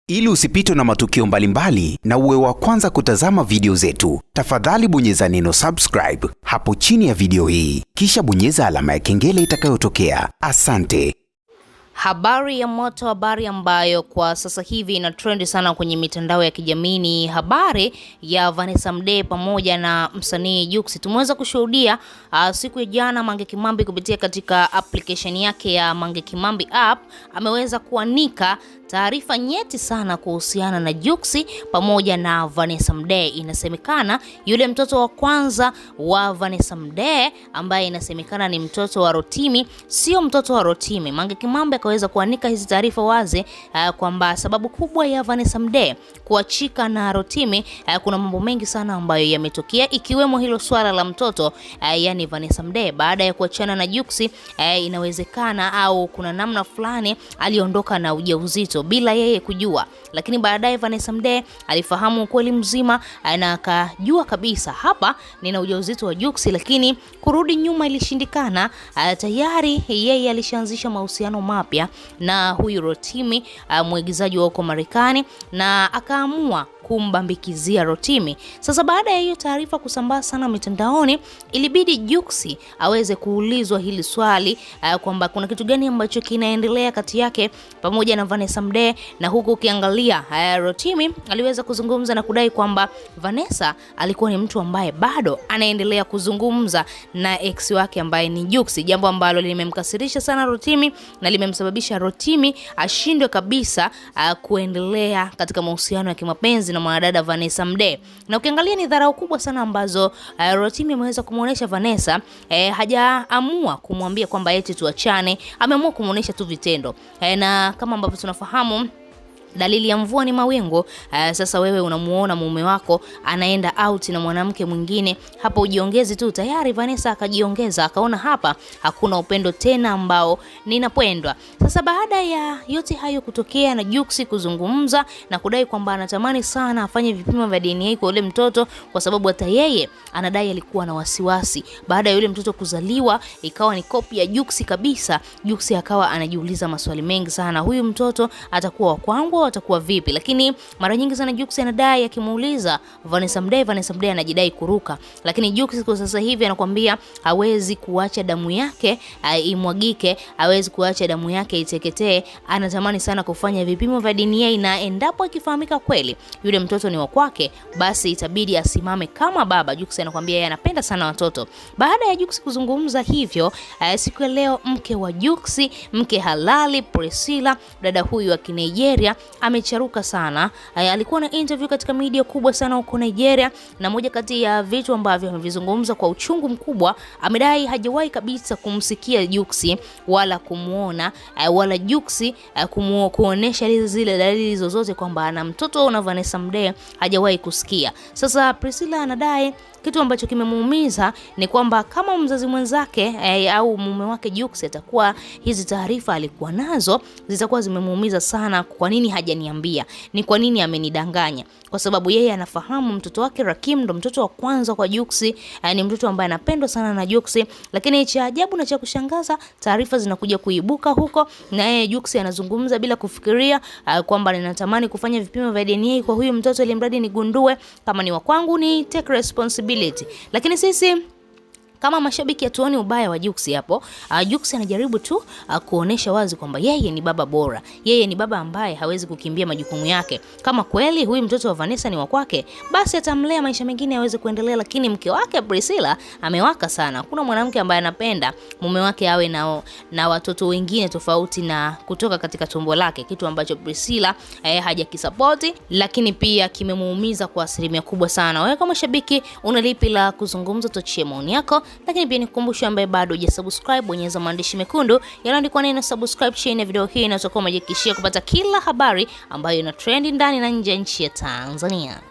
Ili usipitwe na matukio mbalimbali na uwe wa kwanza kutazama video zetu, tafadhali bonyeza neno subscribe hapo chini ya video hii, kisha bonyeza alama ya kengele itakayotokea. Asante. Habari ya moto, habari ambayo kwa sasa hivi ina trend sana kwenye mitandao ya kijamii ni habari ya Vanessa Mdee pamoja na msanii Jux. Tumeweza kushuhudia siku ya jana Mange Kimambi kupitia katika application yake ya Mange Kimambi app ameweza kuanika taarifa nyeti sana kuhusiana na Jux pamoja na Vanessa Mdee. Inasemekana yule mtoto wa kwanza wa Vanessa Mdee ambaye inasemekana ni mtoto wa Rotimi sio mtoto wa Rotimi. Mange Kimambi akaweza kuanika hizi taarifa wazi kwamba sababu kubwa ya Vanessa Mdee kuachika na Rotimi, kuna mambo mengi sana ambayo yametokea ikiwemo hilo swala la mtoto yani Vanessa Mdee baada ya kuachana na Jux. Inawezekana au kuna namna fulani aliondoka na ujauzito bila yeye kujua, lakini baadaye Vanessa Mdee alifahamu ukweli mzima na akajua kabisa hapa nina ujauzito wa Jux, lakini kurudi nyuma ilishindikana. Tayari yeye alishaanzisha mahusiano mapya na huyu Rotimi, mwigizaji wa huko Marekani, na akaamua kumbambikizia Rotimi. Sasa baada ya hiyo taarifa kusambaa sana mitandaoni, ilibidi Jux aweze kuulizwa hili swali kwamba kuna kitu gani ambacho kinaendelea kati yake pamoja na Vanessa Mdee, na huku ukiangalia Rotimi aliweza kuzungumza na kudai kwamba Vanessa alikuwa ni mtu ambaye bado anaendelea kuzungumza na ex wake ambaye ni Jux, jambo ambalo limemkasirisha sana Rotimi na limemsababisha Rotimi ashindwe kabisa kuendelea katika mahusiano ya kimapenzi na mwanadada Vanessa Mdee. Na ukiangalia ni dharau kubwa sana ambazo Rotimi ameweza kumuonesha Vanessa. Hajaamua kumwambia kwamba eti tuachane, ameamua kumuonesha tu vitendo. Na kama ambavyo tunafahamu dalili ya mvua ni mawingu. Sasa wewe unamuona mume wako anaenda out na mwanamke mwingine, hapo ujiongezi tu. Tayari Vanessa akajiongeza, akaona hapa hakuna upendo tena ambao ninapendwa. Sasa baada ya yote hayo kutokea na Jux kuzungumza na kudai kwamba anatamani sana afanye vipimo vya DNA kwa yule mtoto, kwa sababu hata yeye anadai alikuwa na wasiwasi baada ya yule mtoto kuzaliwa ikawa ni kopi ya Jux kabisa. Jux akawa anajiuliza maswali mengi sana, huyu mtoto atakuwa wa kwangu, atakuwa vipi? Lakini mara nyingi sana Jux anadai akimuuliza Vanessa Mdee anajidai kuruka, lakini Jux kwa sasa hivi anakuambia hawezi kuacha damu yake imwagike, hawezi kuacha damu yake iteketee. Anatamani sana kufanya vipimo vya DNA, na endapo ikifahamika kweli yule mtoto ni wa kwake, basi itabidi asimame kama baba. Jux anakuambia yeye anapenda sana watoto. Baada ya Jux kuzungumza hivyo, siku ya leo mke wa Jux, mke halali Priscilla, dada huyu wa Kinigeria, amecharuka sana. Alikuwa na interview katika media kubwa sana huko Nigeria, na moja kati ya vitu ambavyo amevizungumza kwa uchungu mkubwa, amedai hajawahi kabisa kumsikia Jux wala kumuona wala Jux kuonesha zile dalili zozote kwamba ana mtoto na Vanessa Mdee, hajawahi kusikia. Sasa Priscilla anadai kitu ambacho kimemuumiza ni kwamba kama mzazi mwenzake au mume wake Jux atakuwa hizi taarifa alikuwa nazo, zitakuwa zimemuumiza sana. Kwa nini hajaniambia? Ni kwa nini amenidanganya? Kwa sababu yeye anafahamu mtoto wake Rakim ndo mtoto wa kwanza kwa Jux, ni mtoto ambaye anapendwa sana na Jux. Lakini cha ajabu na cha kushangaza, taarifa zinakuja kuibuka huko na yeye Jux anazungumza bila kufikiria kwamba ninatamani kufanya vipimo vya DNA kwa huyu mtoto ili mradi nigundue kama ni wa kwangu, ni take responsibility. Lakini sisi kama mashabiki hatuoni ubaya wa Jux hapo. Jux anajaribu tu kuonesha wazi kwamba yeye ni baba bora. Yeye ni baba ambaye hawezi kukimbia majukumu yake. Kama kweli huyu mtoto wa Vanessa ni wa kwake, basi atamlea maisha mengine aweze kuendelea. Lakini mke wake Priscilla amewaka sana. Kuna mwanamke ambaye anapenda mume wake awe na watoto wengine tofauti na kutoka katika tumbo lake, kitu ambacho Priscilla hajakisapoti, lakini pia kimemuumiza kwa asilimia kubwa sana. Wewe kama shabiki una lipi la kuzungumza? Tochie maoni yako. Lakini pia nikukumbusha ambaye bado hujasubscribe, bonyeza maandishi mekundu yanayoandikwa neno subscribe chini ya video hii, na utakuwa umejihakikishia kupata kila habari ambayo ina trend ndani na nje ya nchi ya Tanzania.